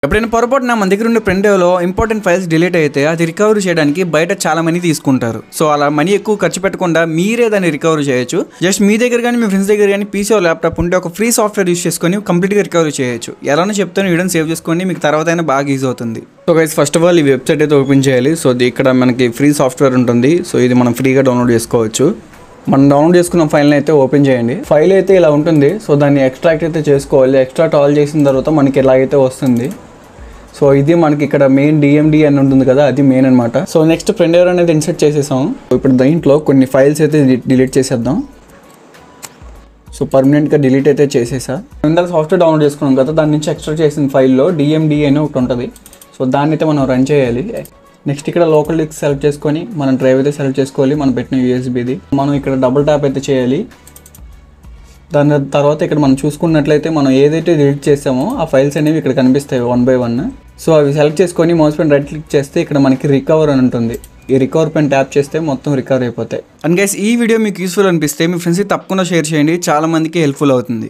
ఎప్పుడైనా పొరపాటున మన దగ్గర ఉండే పెన్ డ్రైవ్లో ఇంపార్టెంట్ ఫైల్స్ డిలీట్ అయితే అది రికవరీ చేయడానికి బయట చాలా మనీ తీసుకుంటారు. సో అలా మనీ ఎక్కువ ఖర్చు పెట్టకుండా మీరే దాన్ని రికవరీ చేయొచ్చు. జస్ట్ మీ దగ్గర కానీ మీ ఫ్రెండ్స్ దగ్గర కానీ పీసీ ల్యాప్టాప్ ఉంటే ఒక ఫ్రీ సాఫ్ట్వేర్ యూస్ చేసుకొని కంప్లీట్గా రికవరీ చేయొచ్చు. ఎలానో చెప్తాను, వీడియోని సేవ్ చేసుకోండి, మీకు తర్వాత అయినా బాగా ఈజీ అవుతుంది. So guys, first of all ఈ వెబ్సైట్ అయితే ఓపెన్ చేయాలి. సో ఇక్కడ మనకి ఫ్రీ సాఫ్ట్వేర్ ఉంటుంది. సో ఇది మనం ఫ్రీగా డౌన్లోడ్ చేసుకోవచ్చు. మనం డౌన్లోడ్ చేసుకున్న ఫైల్ని అయితే ఓపెన్ చేయండి. ఫైల్ అయితే ఇలా ఉంటుంది. సో దాన్ని ఎక్స్ట్రాక్ట్ అయితే చేసుకోవాలి. ఎక్స్ట్రాక్ట్ ఆల్ చేసిన తర్వాత మనకి ఇలాగైతే వస్తుంది. సో ఇది మనకి ఇక్కడ మెయిన్ DMD అని ఉంటుంది కదా, అది మెయిన్ అనమాట. సో నెక్స్ట్ పెన్ డ్రైవ్ అనేది ఇన్సర్ట్ చేసేసాం. ఇప్పుడు దీంట్లో కొన్ని ఫైల్స్ అయితే డిలీట్ చేసేద్దాం. సో పర్మనెంట్గా డిలీట్ అయితే చేసేసా. ఇందాక సాఫ్ట్వేర్ డౌన్లోడ్ చేసుకున్నాం కదా, దాని నుంచి ఎక్స్ట్రాక్ట్ చేసిన ఫైల్లో DMD అని ఒకటి ఉంటుంది. సో దాన్ని అయితే మనం రన్ చేయాలి. నెక్స్ట్ ఇక్కడ లోకల్ డిస్క్ సెలెక్ట్ చేసుకొని మన డ్రైవ్ అయితే సెలెక్ట్ చేసుకోవాలి, మనం పెట్టిన USBది. మనం ఇక్కడ డబుల్ ట్యాప్ అయితే చేయాలి. దాని తర్వాత ఇక్కడ మనం చూసుకున్నట్లయితే మనం ఏదైతే డిలీట్ చేసామో ఆ ఫైల్స్ అనేవి ఇక్కడ కనిపిస్తాయి 1 by 1. సో అవి సెలెక్ట్ చేసుకొని మౌస్ పైన రైట్ క్లిక్ చేస్తే ఇక్కడ మనకి రికవర్ అని ఉంటుంది. ఈ రికవర్ పైన ట్యాప్ చేస్తే మొత్తం రికవర్ అయిపోతాయి. అండ్ గైస్, ఈ వీడియో మీకు యూస్ఫుల్ అనిపిస్తే మీ ఫ్రెండ్స్కి తప్పకుండా షేర్ చేయండి, చాలా మందికి హెల్ప్ఫుల్ అవుతుంది.